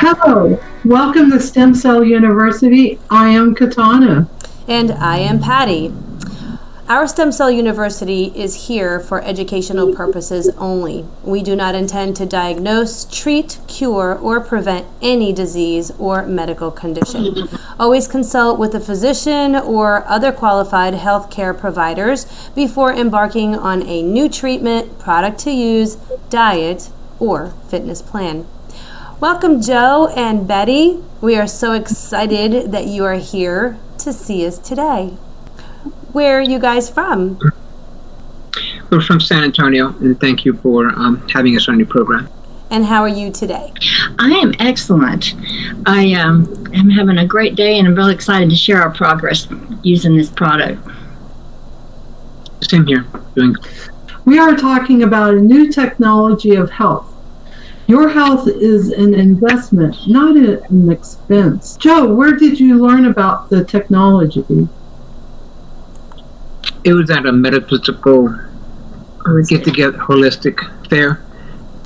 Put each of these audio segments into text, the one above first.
Hello, welcome to Stem Cell University. I am Katana. And I am Patty. Our Stem Cell University is here for educational purposes only. We do not intend to diagnose, treat, cure, or prevent any disease or medical condition. Always consult with a physician or other qualified healthcare providers before embarking on a new treatment, product to use, diet, or fitness plan. Welcome, Joe and Betty. We are so excited that you are here to see us today. Where are you guys from? We're from San Antonio, and thank you for having us on your program. And how are you today? I am excellent. I am having a great day, and I'm really excited to share our progress using this product. Same here. We are talking about a new technology of health. Your health is an investment, not an expense. Joe, where did you learn about the technology? It was at a metaphysical get-together holistic fair,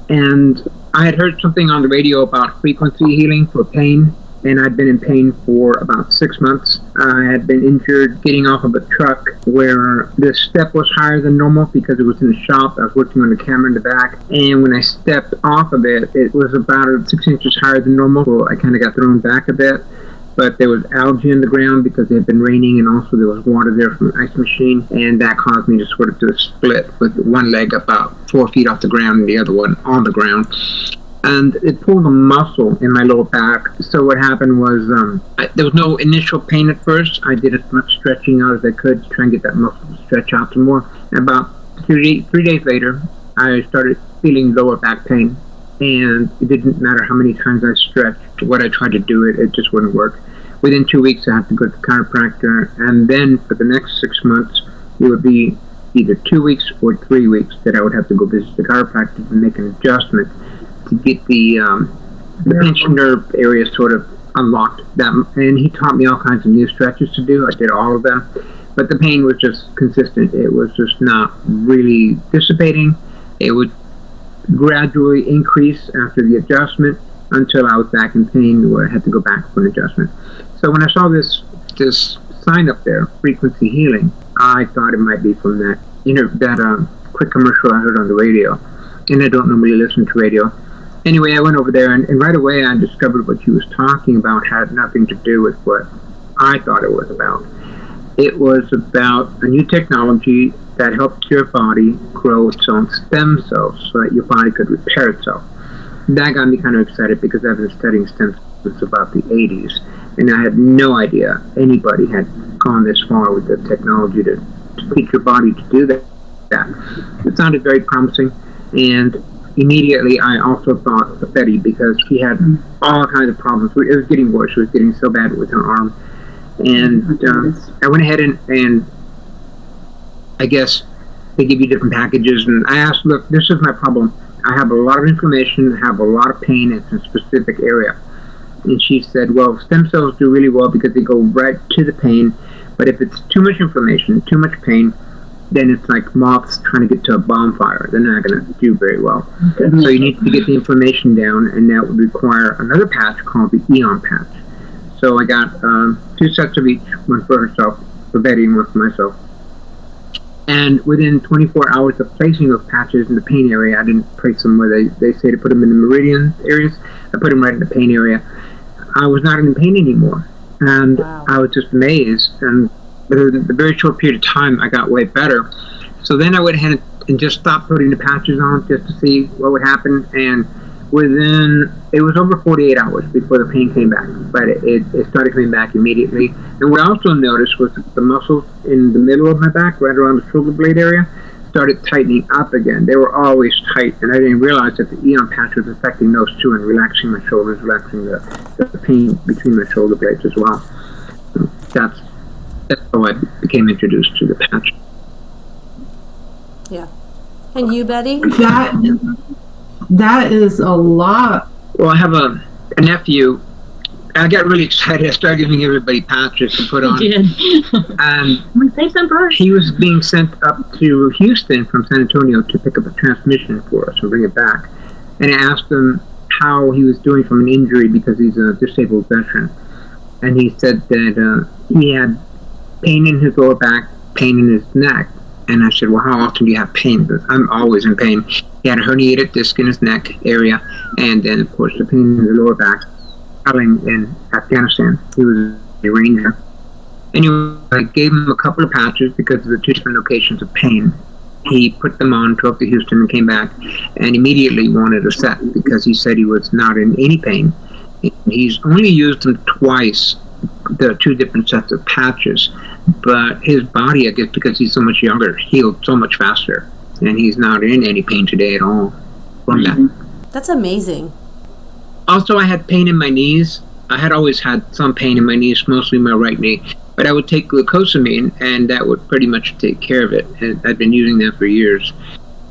and I had heard something on the radio about frequency healing for pain, and I'd been in pain for about 6 months. I had been injured getting off of a truck where the step was higher than normal because it was in the shop. I was working on the camera in the back, and when I stepped off of it, it was about 6 inches higher than normal, so I kind of got thrown back a bit. But there was algae in the ground because it had been raining, and also there was water there from an ice machine, and that caused me to sort of do a split with one leg about 4 feet off the ground and the other one on the ground. And it pulled a muscle in my lower back. So what happened was there was no initial pain at first. I did as much stretching out as I could to try and get that muscle to stretch out some more. And about 3 days later, I started feeling lower back pain. And it didn't matter how many times I stretched, what I tried to do, it just wouldn't work. Within 2 weeks, I had to go to the chiropractor. And then for the next 6 months, it would be either 2 weeks or 3 weeks that I would have to go visit the chiropractor and make an adjustment to get the pinched nerve area sort of unlocked. And he taught me all kinds of new stretches to do. I did all of them. But the pain was just consistent. It was just not really dissipating. It would gradually increase after the adjustment until I was back in pain where I had to go back for an adjustment. So when I saw this sign up there, frequency healing, I thought it might be from that quick commercial I heard on the radio. And I don't normally listen to radio. Anyway, I went over there, and right away I discovered what she was talking about had nothing to do with what I thought it was about. It was about a new technology that helped your body grow its own stem cells so that your body could repair itself. That got me kind of excited because I've been studying stem cells since about the 80s, and I had no idea anybody had gone this far with the technology to teach your body to do that. It sounded very promising, and immediately I also thought of Betty because she had all kinds of problems. It was getting worse. It was getting so bad with her arm. And I went ahead and I guess they give you different packages. And I asked, look, this is my problem. I have a lot of inflammation, I have a lot of pain. It's a specific area. And she said, well, stem cells do really well because they go right to the pain. But if it's too much inflammation, too much pain, then it's like moths trying to get to a bonfire. They're not going to do very well. Okay. So you need to get the inflammation down, and that would require another patch called the Eon patch. So I got 2 sets of each, one for herself, for Betty, and one for myself. And within 24 hours of placing those patches in the pain area, I didn't place them where they say to put them in the meridian areas. I put them right in the pain area. I was not in pain anymore. And wow. I was just amazed. And within a very short period of time, I got way better. So then I went ahead and just stopped putting the patches on just to see what would happen. And it was over 48 hours before the pain came back. But it started coming back immediately. And what I also noticed was that the muscles in the middle of my back, right around the shoulder blade area, started tightening up again. They were always tight, and I didn't realize that the Eon patch was affecting those too and relaxing my shoulders, relaxing the pain between my shoulder blades as well. So that's how I became introduced to the patch. Yeah. And you, Betty? That is a lot. Well, I have a nephew. I got really excited. I started giving everybody patches to put on. You did. And save some for us. He was being sent up to Houston from San Antonio to pick up a transmission for us and bring it back. And I asked him, how he was doing from an injury because he's a disabled veteran. And he said that he had pain in his lower back, pain in his neck. And I said, well, how often do you have pain? Because I'm always in pain. He had a herniated disc in his neck area, and then, of course, the pain in the lower back, traveling in Afghanistan. He was a ranger. Anyway, I gave him a couple of patches because of the 2 different locations of pain. He put them on, drove to Houston, and came back, and immediately wanted a set because he said he was not in any pain. He's only used them twice, the 2 different sets of patches, but his body, I guess because he's so much younger, healed so much faster, and he's not in any pain today at all from that. That's amazing. Also, I had pain in my knees. I had always had some pain in my knees, mostly my right knee, but I would take glucosamine, and that would pretty much take care of it, and I'd been using that for years.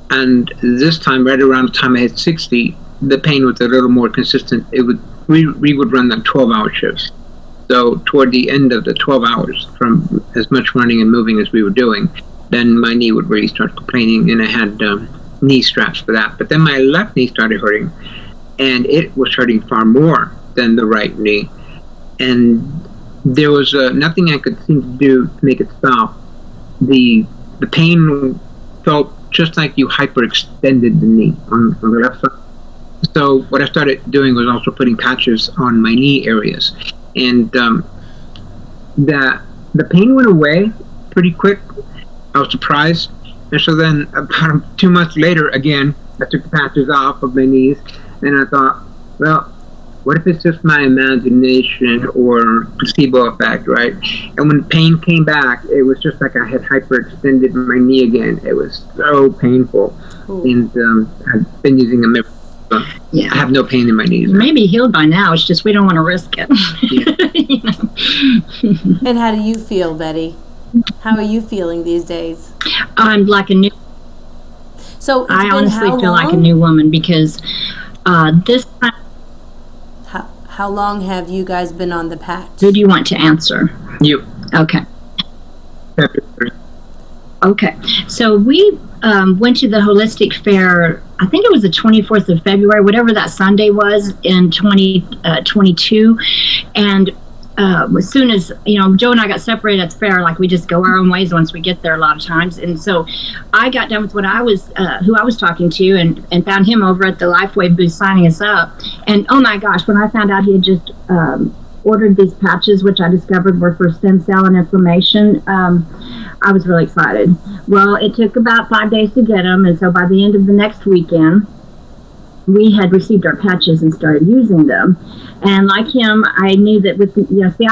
And this time, right around the time I hit 60, the pain was a little more consistent. We would run like 12-hour shifts. So toward the end of the 12 hours, from as much running and moving as we were doing, then my knee would really start complaining, and I had knee straps for that. But then my left knee started hurting, and it was hurting far more than the right knee. And there was nothing I could seem to do to make it stop. The pain felt just like you hyperextended the knee on the left side. So what I started doing was also putting patches on my knee areas. And the pain went away pretty quick. I was surprised. And so then about 2 months later, again, I took the patches off of my knees, and I thought, well, what if it's just my imagination or placebo effect, right? And when pain came back, it was just like I had hyperextended my knee again. It was so painful. Ooh. And I've been using them ever. Yeah. I have no pain in my knees. Maybe healed by now. It's just we don't want to risk it. Yeah. You know? And how do you feel, Betty? How are you feeling these days? I'm like a new. So I honestly feel like a new woman because this time. How long have you guys been on the patch? Who do you want to answer? You. Okay. Okay. So we went to the holistic fair, I think it was the 24th of February, whatever that Sunday was in 2022. And as soon as, Joe and I got separated at the fair, like we just go our own ways once we get there a lot of times. And so I got done with what I was, who I was talking to and found him over at the Lifeway booth signing us up. And oh my gosh, when I found out he had just ordered these patches, which I discovered were for stem cell and inflammation, I was really excited. Well, it took about 5 days to get them. And so by the end of the next weekend, we had received our patches and started using them. And like him, I knew that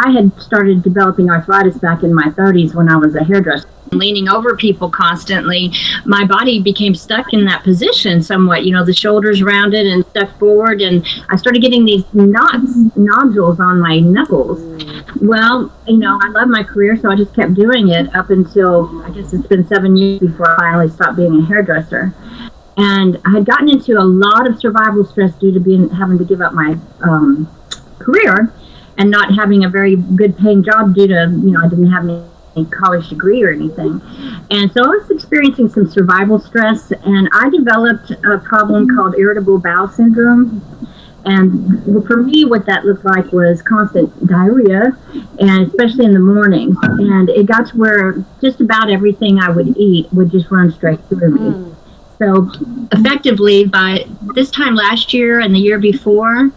I had started developing arthritis back in my 30s when I was a hairdresser. Leaning over people constantly, my body became stuck in that position somewhat, the shoulders rounded and stuck forward, and I started getting these nodules on my knuckles. Well, I love my career, so I just kept doing it up until, I guess it's been 7 years before I finally stopped being a hairdresser. And I had gotten into a lot of survival stress due to having to give up my career and not having a very good paying job due to, I didn't have any college degree or anything. And so I was experiencing some survival stress, and I developed a problem called irritable bowel syndrome. And for me, what that looked like was constant diarrhea, and especially in the mornings. And it got to where just about everything I would eat would just run straight through me. So effectively, by this time last year and the year before,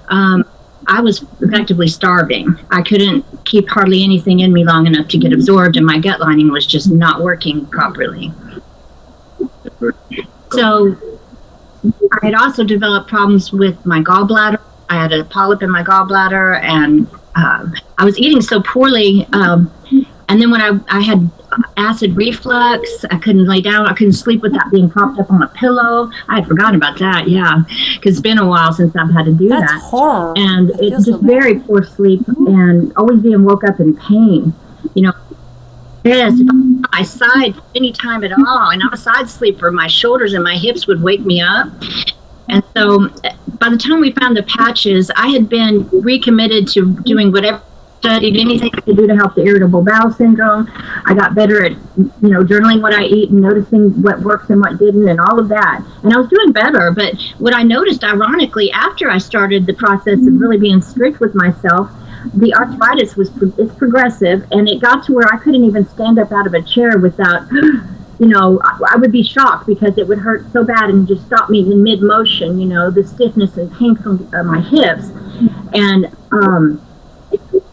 I was effectively starving. I couldn't keep hardly anything in me long enough to get absorbed, and my gut lining was just not working properly. So I had also developed problems with my gallbladder. I had a polyp in my gallbladder, and I was eating so poorly. And then when I had acid reflux, I couldn't lay down. I couldn't sleep without being propped up on a pillow. I had forgotten about that, yeah, because it's been a while since I've had to do that. That's horrible. And it's just very poor sleep and always being woke up in pain. Yes, if I sighed any time at all, and I'm a side sleeper, my shoulders and my hips would wake me up. And so by the time we found the patches, I had been recommitted to doing whatever studied anything I could do to help the irritable bowel syndrome. I got better at, journaling what I eat and noticing what works and what didn't and all of that. And I was doing better. But what I noticed, ironically, after I started the process of really being strict with myself, the arthritis it's progressive, and it got to where I couldn't even stand up out of a chair without, I would be shocked because it would hurt so bad and just stop me in mid-motion, the stiffness and pain from my hips. And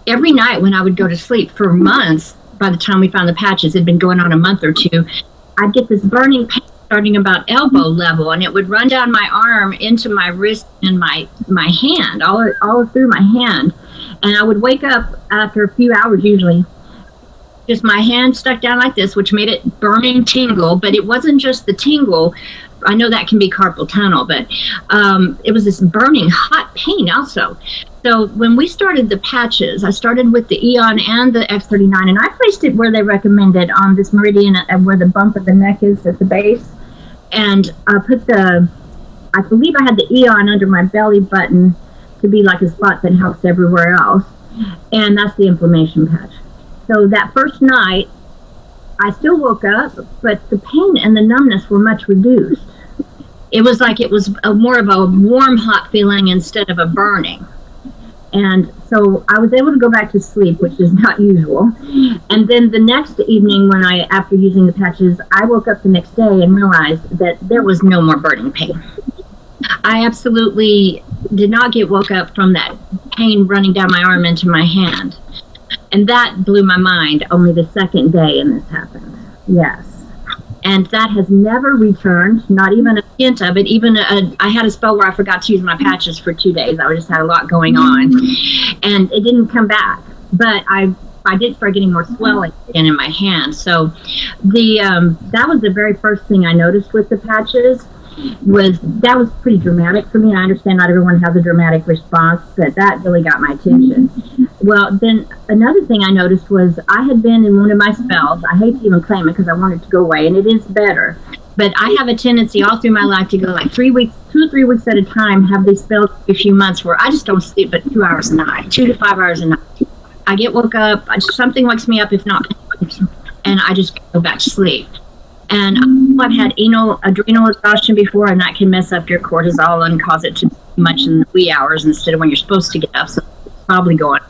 every night when I would go to sleep for months, by the time we found the patches, it had been going on a month or two, I'd get this burning pain starting about elbow level, and it would run down my arm into my wrist and my hand, all through my hand. And I would wake up after a few hours, usually, just my hand stuck down like this, which made it burning tingle. But it wasn't just the tingle. I know that can be carpal tunnel, but it was this burning hot pain also. So when we started the patches, I started with the Eon and the X39, and I placed it where they recommended on this meridian where the bump of the neck is at the base. And I believe I had the Eon under my belly button to be like a spot that helps everywhere else. And that's the inflammation patch. So that first night, I still woke up, but the pain and the numbness were much reduced. It was like it was more of a warm, hot feeling instead of a burning. And so I was able to go back to sleep, which is not usual. And then the next evening, after using the patches, I woke up the next day and realized that there was no more burning pain. I absolutely did not get woke up from that pain running down my arm into my hand. And that blew my mind only the second day and this happened. Yes. And that has never returned, not even a hint of it. I had a spell where I forgot to use my patches for 2 days. I just had a lot going on. And it didn't come back. But I did start getting more swelling again in my hand. So that was the very first thing I noticed with the patches. That was pretty dramatic for me. And I understand not everyone has a dramatic response, but that really got my attention. Well, then another thing I noticed was I had been in one of my spells. I hate to even claim it because I want it to go away, and it is better. But I have a tendency all through my life to go like 3 weeks, 2 or 3 weeks at a time, have these spells for a few months where I just don't sleep but 2 hours a night, 2 to 5 hours a night. I get woke up, something wakes me up, if not, and I just go back to sleep. And I've had adrenal exhaustion before, and that can mess up your cortisol and cause it to be much in the wee hours instead of when you're supposed to get up. So it's probably going.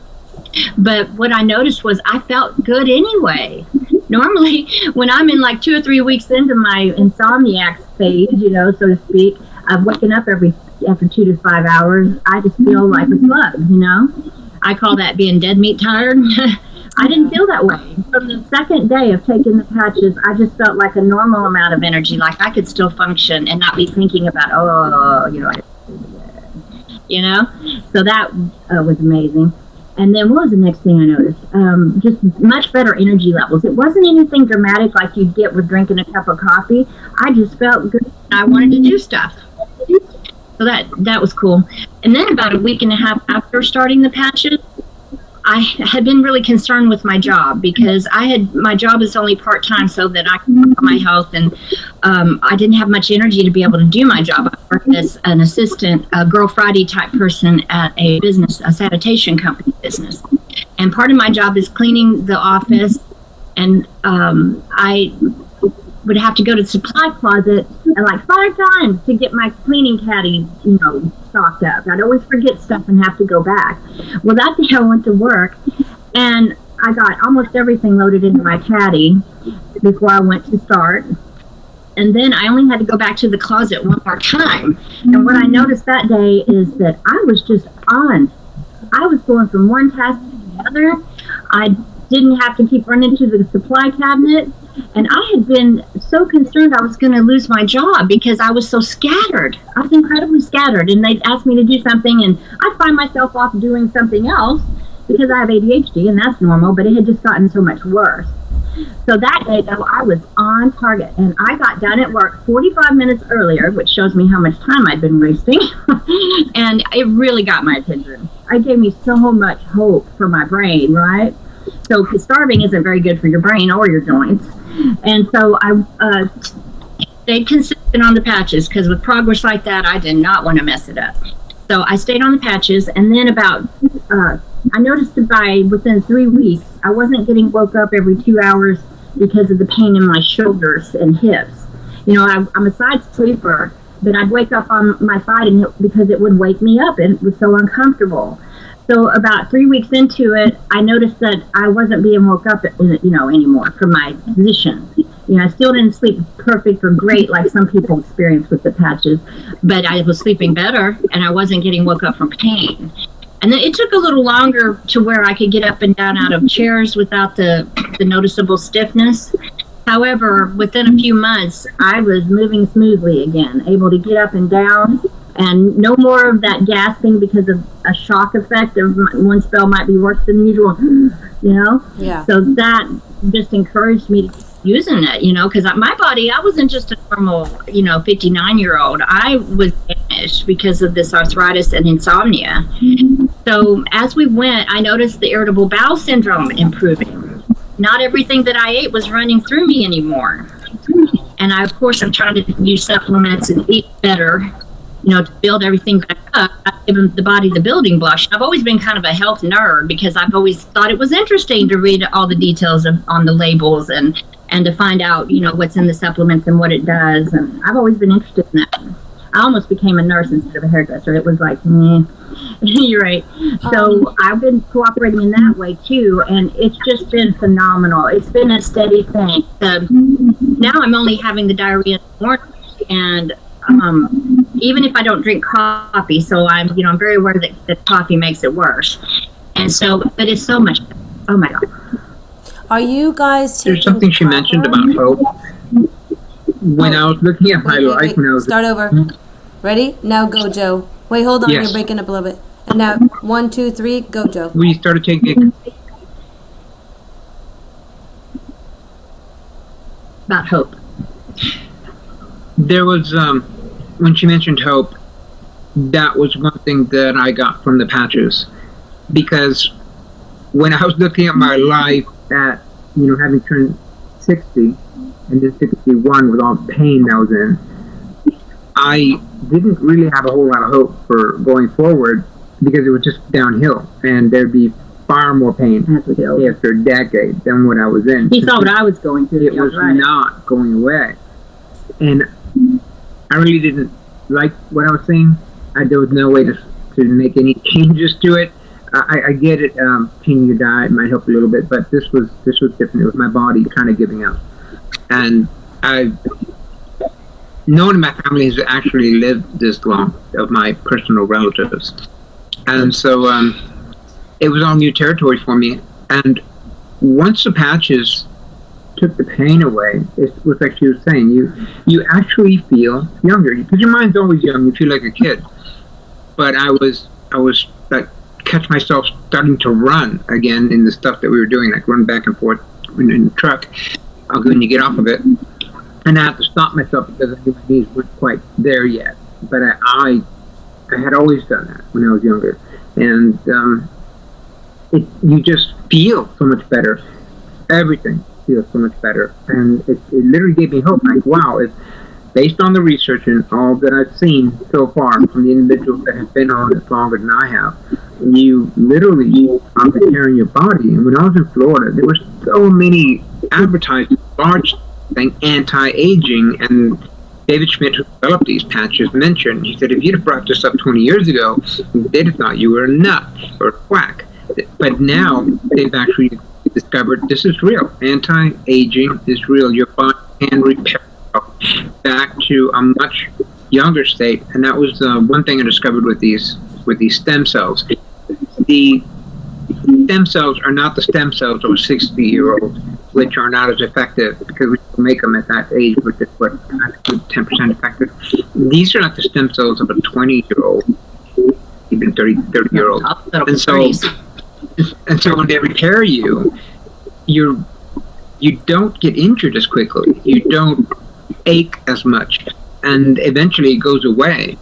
But what I noticed was I felt good anyway. Normally, when I'm in like 2 or 3 weeks into my insomniac phase, so to speak, of waking up after 2 to 5 hours, I just feel like a slug, I call that being dead meat tired. I didn't feel that way. From the second day of taking the patches, I just felt like a normal amount of energy, like I could still function and not be thinking about, So that was amazing. And then what was the next thing I noticed? Just much better energy levels. It wasn't anything dramatic like you'd get with drinking a cup of coffee. I just felt good. I wanted to do stuff. So that was cool. And then about a week and a half after starting the patches, I had been really concerned with my job because my job is only part-time so that I can work on my health, and I didn't have much energy to be able to do my job. I worked as an assistant, a Girl Friday type person at a sanitation company business. And part of my job is cleaning the office, and I would have to go to the supply closet and like 5 times to get my cleaning caddy, stocked up. I'd always forget stuff and have to go back. Well, that day I went to work and I got almost everything loaded into my caddy before I went to start. And then I only had to go back to the closet one more time. And what I noticed that day is that I was just on. I was going from one task to the other. I didn't have to keep running to the supply cabinet. And I had been so concerned I was going to lose my job because I was so scattered. I was incredibly scattered. And they'd ask me to do something, and I'd find myself off doing something else because I have ADHD, and that's normal, but it had just gotten so much worse. So that day, though, I was on target, and I got done at work 45 minutes earlier, which shows me how much time I'd been wasting, and it really got my attention. It gave me so much hope for my brain, right? So starving isn't very good for your brain or your joints. And so I stayed consistent on the patches because with progress like that, I did not want to mess it up. So I stayed on the patches, and then about I noticed that within 3 weeks, I wasn't getting woke up every 2 hours because of the pain in my shoulders and hips. I'm a side sleeper, but I'd wake up on my side because it would wake me up, and it was so uncomfortable. So about 3 weeks into it, I noticed that I wasn't being woke up, anymore from my position. I still didn't sleep perfect or great like some people experience with the patches, but I was sleeping better, and I wasn't getting woke up from pain. And then it took a little longer to where I could get up and down out of chairs without the noticeable stiffness. However, within a few months, I was moving smoothly again, able to get up and down, and no more of that gasping because of a shock effect of one spell might be worse than usual, Yeah. So that just encouraged me to keep using it, because my body, I wasn't just a normal, 59-year-old. I was damaged because of this arthritis and insomnia. So as we went, I noticed the irritable bowel syndrome improving. Not everything that I ate was running through me anymore. And I'm trying to use supplements and eat better, to build everything back up. I've given the body the building blocks. I've always been kind of a health nerd because I've always thought it was interesting to read all the details on the labels and to find out, what's in the supplements and what it does. And I've always been interested in that. I almost became a nurse instead of a hairdresser. It was like, you're right. So I've been cooperating in that way too, and it's just been phenomenal. It's been a steady thing. Now I'm only having the diarrhea in the morning, and even if I don't drink coffee, so I'm very aware that coffee makes it worse. And so, but it's so much. Oh my God. Are you guys taking There's something she mentioned about hope. When I was looking at my life, when I was start over. Ready? Now go, Joe. Wait, hold on. Yes. You're breaking up a little bit. And now 1, 2, 3, go, Joe. we started taking About hope. there was when she mentioned hope, that was one thing that I got from the patches, because when I was looking at my life at having turned 60 and then 61 with all the pain that I was in, I didn't really have a whole lot of hope for going forward because it was just downhill and there'd be far more pain after a decade than what I was in. He saw what I was going through. It was not going away. And I really didn't like what I was seeing. There was no way to make any changes to it. I get it, changing your diet might help a little bit, but this was different. It was my body kind of giving up. And no one in my family has actually lived this long, of my personal relatives. And so it was all new territory for me. And once the patches took the pain away, it was like she was saying, you actually feel younger, because your mind's always young. You feel like a kid. But I was like, catch myself starting to run again in the stuff that we were doing, like run back and forth in the truck when you get off of it. And I had to stop myself because I knew my knees weren't quite there yet. But I had always done that when I was younger. And you just feel so much better. Everything feels so much better. And it literally gave me hope. Like, wow, it's based on the research and all that I've seen so far from the individuals that have been on it longer than I have, you literally are preparing your body. And when I was in Florida, there were so many advertising large thing, anti-aging, and David Schmidt, who developed these patches, mentioned, he said, if you'd have brought this up 20 years ago, they'd have thought you were a nut or a quack. But now they've actually discovered this is real. Anti-aging is real. Your body can repair back to a much younger state, and that was one thing I discovered with these stem cells. The stem cells are not the stem cells of a 60-year-old, which are not as effective because we make them at that age, which is what 10% effective. These are not the stem cells of a 20-year-old, even 30-year-old. And so when they repair you, you don't get injured as quickly. You don't ache as much, and eventually it goes away.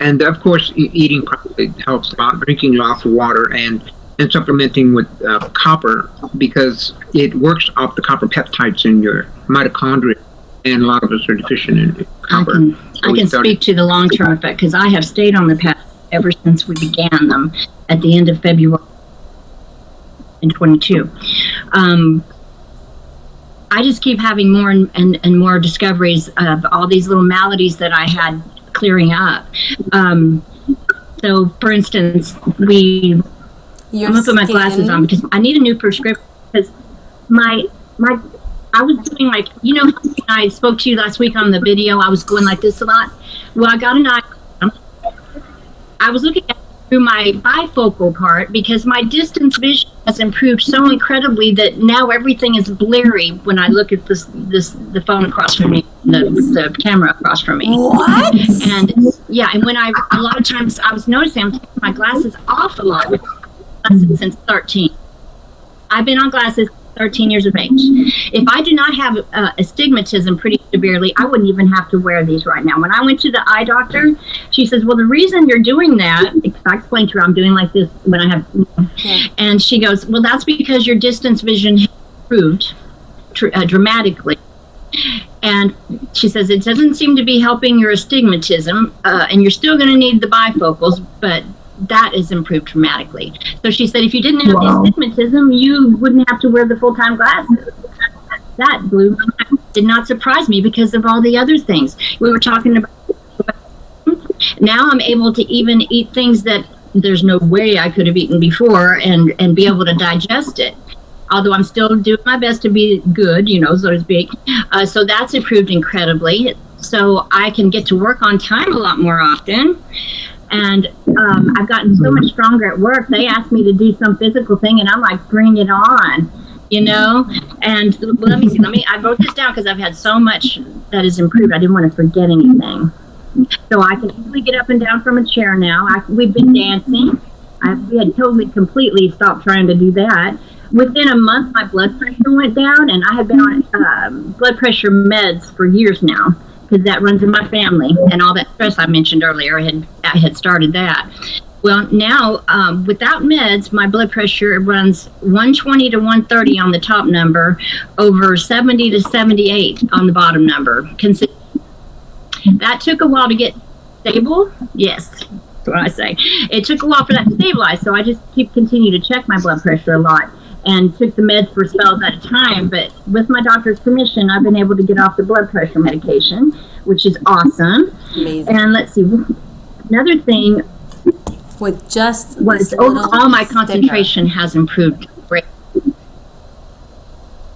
And of course, eating properly helps a lot, drinking lots of water, and supplementing with copper, because it works off the copper peptides in your mitochondria, and a lot of us are deficient in copper. I can speak to the long-term effect, because I have stayed on the path ever since we began them at the end of February in 22. I just keep having more and more discoveries of all these little maladies that I had clearing up. So, for instance, I'm going to put my glasses on because I need a new prescription because I was doing like, you know, I spoke to you last week on the video. I was going like this a lot. Well, I got an eye. I was looking at through my bifocal part because my distance vision has improved so incredibly that now everything is blurry when I look at the phone across from me, the camera across from me. What? And yeah, and when a lot of times I was noticing I'm taking my glasses off a lot since 13. I've been on glasses 13 years of age. If I do not have astigmatism pretty severely, I wouldn't even have to wear these right now. When I went to the eye doctor, she says, well, the reason you're doing that, I explained to her I'm doing like this when I have, and she goes, well, that's because your distance vision has improved dramatically. And she says, it doesn't seem to be helping your astigmatism, and you're still going to need the bifocals, but that is improved dramatically. So she said, if you didn't have the astigmatism, you wouldn't have to wear the full-time glasses. That did not surprise me because of all the other things we were talking about. Now I'm able to even eat things that there's no way I could have eaten before and be able to digest it. Although I'm still doing my best to be good, you know, so to speak. So that's improved incredibly. So I can get to work on time a lot more often. And I've gotten so much stronger at work. They asked me to do some physical thing, and I'm like, bring it on, you know? And let me see, I wrote this down because I've had so much that has improved. I didn't want to forget anything. So I can easily get up and down from a chair now. We've been dancing. We had totally, completely stopped trying to do that. Within a month, my blood pressure went down, and I have been on blood pressure meds for years now, because that runs in my family, and all that stress I mentioned earlier I had started that. Well, now without meds, my blood pressure runs 120 to 130 on the top number, over 70 to 78 on the bottom number. That took a while to get stable. Yes, that's what I say. It took a while for that to stabilize, so I just continue to check my blood pressure a lot and took the meds for spells at a time. But with my doctor's permission, I've been able to get off the blood pressure medication, which is awesome. Amazing. And let's see, another thing with just was overall my concentration has improved great.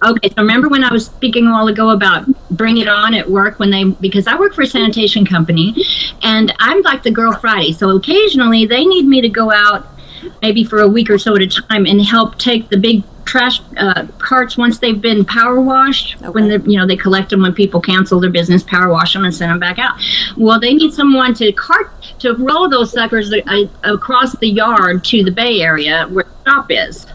Okay, so remember when I was speaking a while ago about bring it on at work because I work for a sanitation company, and I'm like the girl Friday. So occasionally they need me to go out maybe for a week or so at a time and help take the big trash carts once they've been power washed. Okay. When they collect them when people cancel their business, power wash them and send them back out. Well, they need someone to roll those suckers across the yard to the Bay Area where the stop is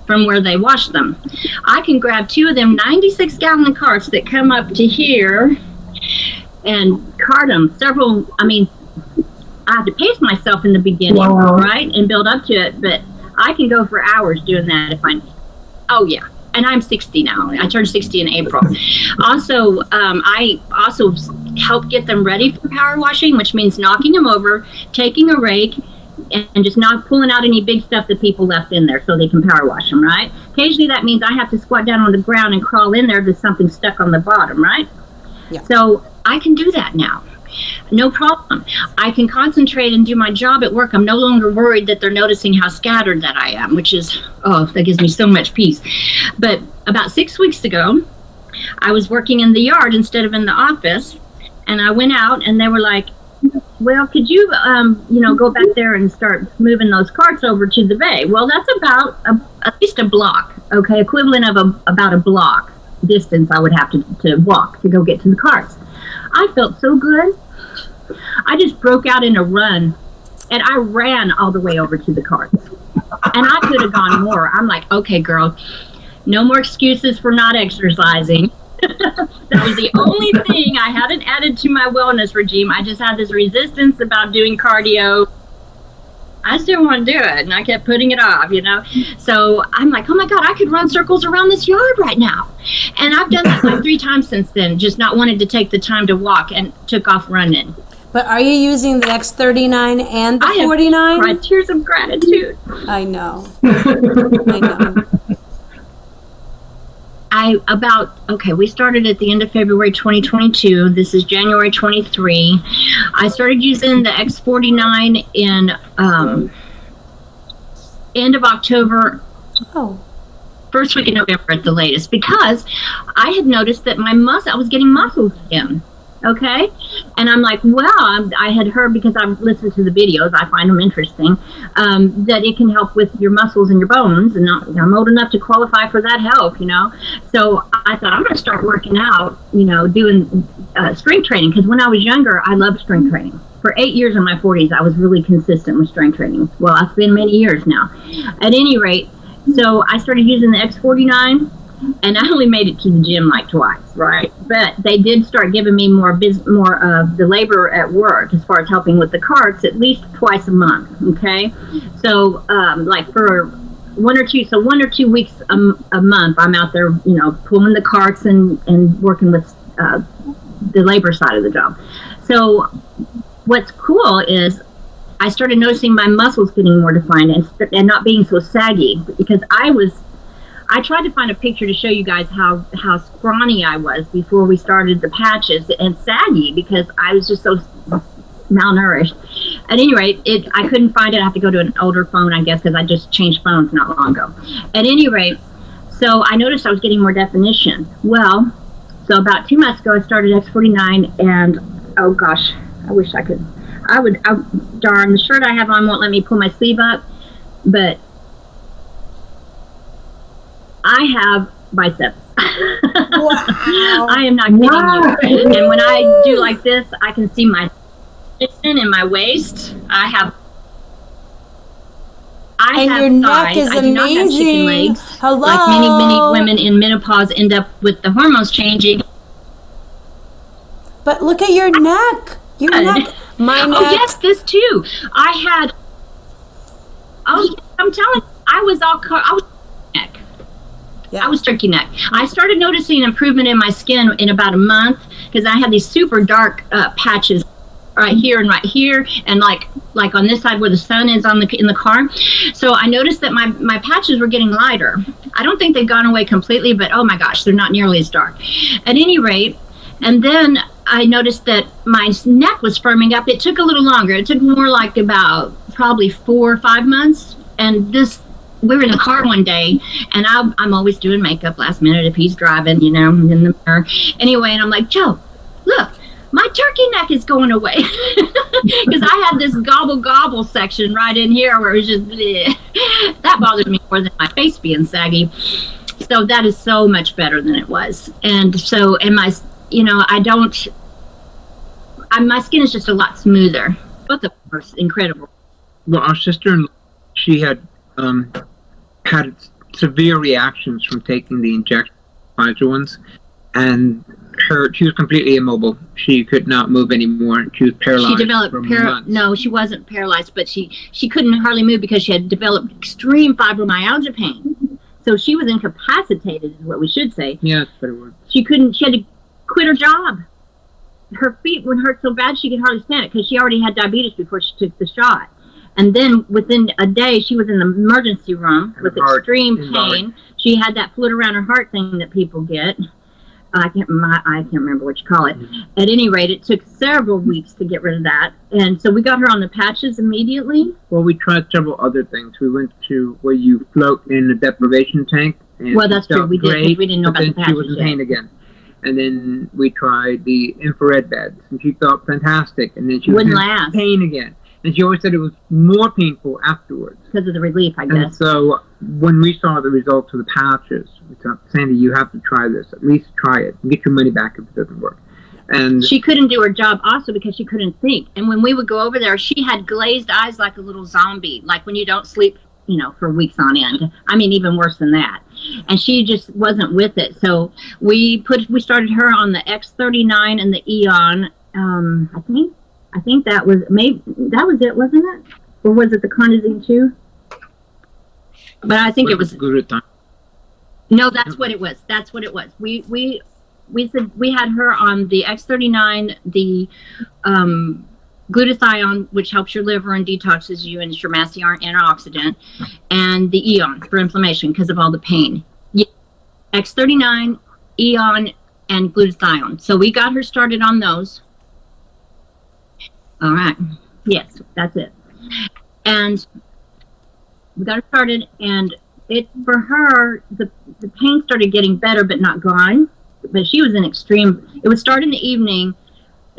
from where they wash them. I can grab two of them 96-gallon carts that come up to here and cart them several. I have to pace myself in the beginning, right, and build up to it, but I can go for hours doing that if I need. Oh, yeah. And I'm 60 now. I turned 60 in April. Also, I also help get them ready for power washing, which means knocking them over, taking a rake, and just not pulling out any big stuff that people left in there so they can power wash them, right? Occasionally that means I have to squat down on the ground and crawl in there to something stuck on the bottom, right? Yeah. So I can do that now. No problem. I can concentrate and do my job at work. I'm no longer worried that they're noticing how scattered that I am, which is, that gives me so much peace. But about 6 weeks ago, I was working in the yard instead of in the office, and I went out and they were like, well, could you, go back there and start moving those carts over to the bay? Well, that's about at least a block, okay, equivalent of about a block distance I would have to walk to go get to the carts. I felt so good. I just broke out in a run, and I ran all the way over to the carts. And I could have gone more. I'm like, okay, girl, no more excuses for not exercising. That was the only thing I hadn't added to my wellness regime. I just had this resistance about doing cardio. I just didn't want to do it, and I kept putting it off, So I'm like, oh my God, I could run circles around this yard right now. And I've done that like 3 times since then, just not wanted to take the time to walk, and took off running. But are you using the X39 and the 49? I have cried tears of gratitude. I know. I know. We started at the end of February 2022. This is January 23. I started using the X49 in end of October. Oh. First week in November at the latest, because I had noticed that I was getting muscles again. Okay, and I'm like, well, I had heard, because I've listened to the videos, I find them interesting, that it can help with your muscles and your bones, and I'm old enough to qualify for that help, So I thought, I'm going to start working out, doing strength training, because when I was younger, I loved strength training. For 8 years in my 40s, I was really consistent with strength training. Well, it's been many years now. At any rate, so I started using the X49. And I only made it to the gym like twice, right? But they did start giving me more of the labor at work as far as helping with the carts, at least twice a month, okay? So, like for 1 or 2 weeks a month, I'm out there, pulling the carts and working with the labor side of the job. So what's cool is I started noticing my muscles getting more defined and not being so saggy, because I tried to find a picture to show you guys how scrawny I was before we started the patches, and saggy because I was just so malnourished. At any rate, I couldn't find it. I have to go to an older phone, I guess, because I just changed phones not long ago. At any rate, so I noticed I was getting more definition. Well, so about 2 months ago, I started X49, and oh gosh, I wish I could. Darn, the shirt I have on won't let me pull my sleeve up, but I have biceps. Wow. I am not kidding you. And when I do like this, I can see my chin and my waist. I have your neck is I do not have chicken amazing. legs. Hello. Like many women in menopause end up with the hormones changing. But look at your neck. Your neck. My neck. Oh yes, this too. I'm telling you, I was neck. Yeah. I was turkey neck. I started noticing improvement in my skin in about a month, because I had these super dark patches right here, and like on this side where the sun is in the car. So I noticed that my patches were getting lighter. I don't think they've gone away completely, but oh my gosh, they're not nearly as dark. At any rate, and then I noticed that my neck was firming up. It took a little longer. It took more like about probably 4 or 5 months. And we were in the car one day, and I'm always doing makeup last minute if he's driving, in the mirror. Anyway, and I'm like, Joe, look, my turkey neck is going away. Because I had this gobble section right in here where it was just, bleh. That bothered me more than my face being saggy. So that is so much better than it was. And so, my skin is just a lot smoother. Both of them are incredible. Well, our sister, she had severe reactions from taking the injection, Pfizer ones, and she was completely immobile. She could not move anymore. She was paralyzed. She developed no, she wasn't paralyzed, but she couldn't hardly move because she had developed extreme fibromyalgia pain. So she was incapacitated, is what we should say. Yeah, that's a better word. She had to quit her job. Her feet would hurt so bad she could hardly stand it, because she already had diabetes before she took the shot. And then within a day, she was in the emergency room with extreme pain. She had that fluid around her heart thing that people get. I can't remember what you call it. At any rate, it took several weeks to get rid of that. And so we got her on the patches immediately. Well, we tried several other things. We went to where you float in a deprivation tank. And well, that's true. We didn't know about the patches. She was in pain again. And then we tried the infrared beds, and she felt fantastic. And then she wouldn't last. Pain again. And she always said it was more painful afterwards. Because of the relief, I guess. And so when we saw the results of the patches, we thought, Sandy, you have to try this. At least try it. And get your money back if it doesn't work. And she couldn't do her job also because she couldn't think. And when we would go over there, she had glazed eyes like a little zombie. Like when you don't sleep, for weeks on end. I mean, even worse than that. And she just wasn't with it. So we started her on the X39 and the Eon. I think that was it, wasn't it? Or was it the Carnosine too? But I think it was. No, that's what it was. That's what it was. We said we had her on the X39, the glutathione, which helps your liver and detoxes you, and it's your mass antioxidant, and the Eon for inflammation because of all the pain. X39, Eon, and glutathione. So we got her started on those. All right. Yes, that's it. And we got her started, and it for her the pain started getting better, but not gone. But she was in extreme. It would start in the evening,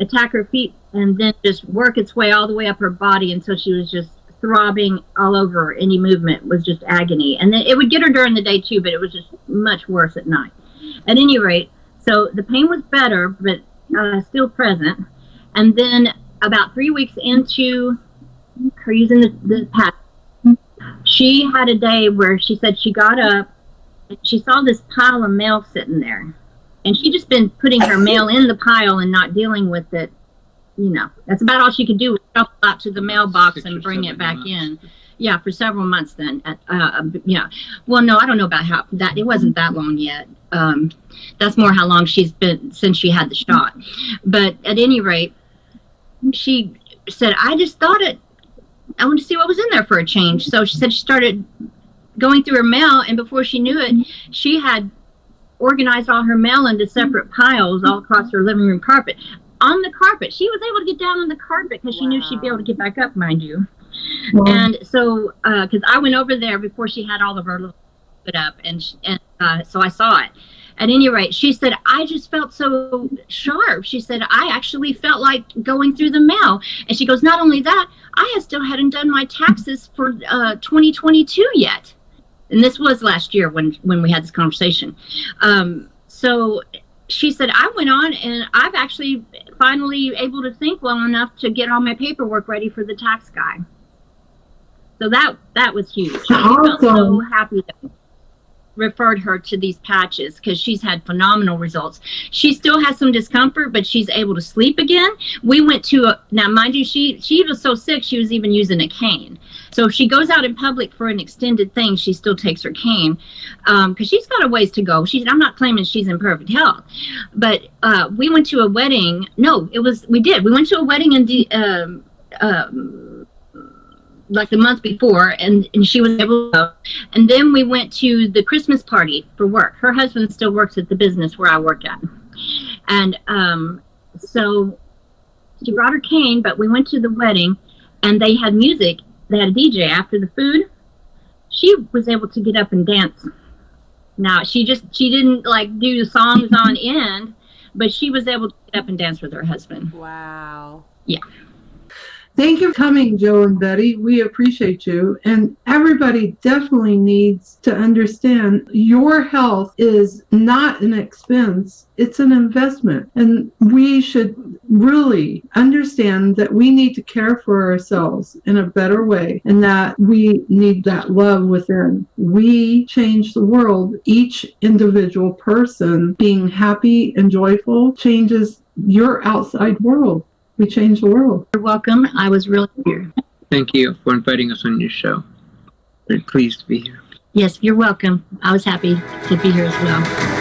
attack her feet, and then just work its way all the way up her body until she was just throbbing all over. Any movement was just agony. And then it would get her during the day too, but it was just much worse at night. At any rate, so the pain was better, but still present. And then about 3 weeks into her using the patch, she had a day where she said she got up and she saw this pile of mail sitting there. And she'd just been putting her mail in the pile and not dealing with it. You know, that's about all she could do was shuffle out to the mailbox and bring it back in. Yeah, for several months then. Yeah. Well, no, I don't know about how that. It wasn't that long yet. That's more how long she's been since she had the shot. But at any rate, she said, I just thought I want to see what was in there for a change. So she said she started going through her mail, and before she knew it, she had organized all her mail into separate piles all across her living room carpet. On the carpet. She was able to get down on the carpet because she knew she'd be able to get back up, mind you. Wow. And so, because I went over there before she had all of her little put up, and so I saw it. At any rate, she said, I just felt so sharp. She said, I actually felt like going through the mail. And she goes, not only that, I still hadn't done my taxes for 2022 yet. And this was last year when we had this conversation. So she said, I went on and I've actually finally able to think well enough to get all my paperwork ready for the tax guy. So that was huge. I felt so happy that we referred her to these patches because she's had phenomenal results. She still has some discomfort, but she's able to sleep again. We went to now mind you, she was so sick she was even using a cane. So if she goes out in public for an extended thing, she still takes her cane because she's got a ways to go. I'm not claiming she's in perfect health, but we went to a wedding. No, we went to a wedding in like the month before, and she was able to go. And then we went to the Christmas party for work. Her husband still works at the business where I work at. And so she brought her cane, but we went to the wedding and they had music. They had a DJ after the food. She was able to get up and dance. Now, she didn't like do the songs on end, but she was able to get up and dance with her husband. Wow. Yeah. Thank you for coming, Joe and Betty. We appreciate you. And everybody definitely needs to understand your health is not an expense. It's an investment. And we should really understand that we need to care for ourselves in a better way and that we need that love within. We change the world. Each individual person being happy and joyful changes your outside world. We change the world. You're welcome. I was really here. Thank you for inviting us on your show. We're pleased to be here. Yes, you're welcome. I was happy to be here as well.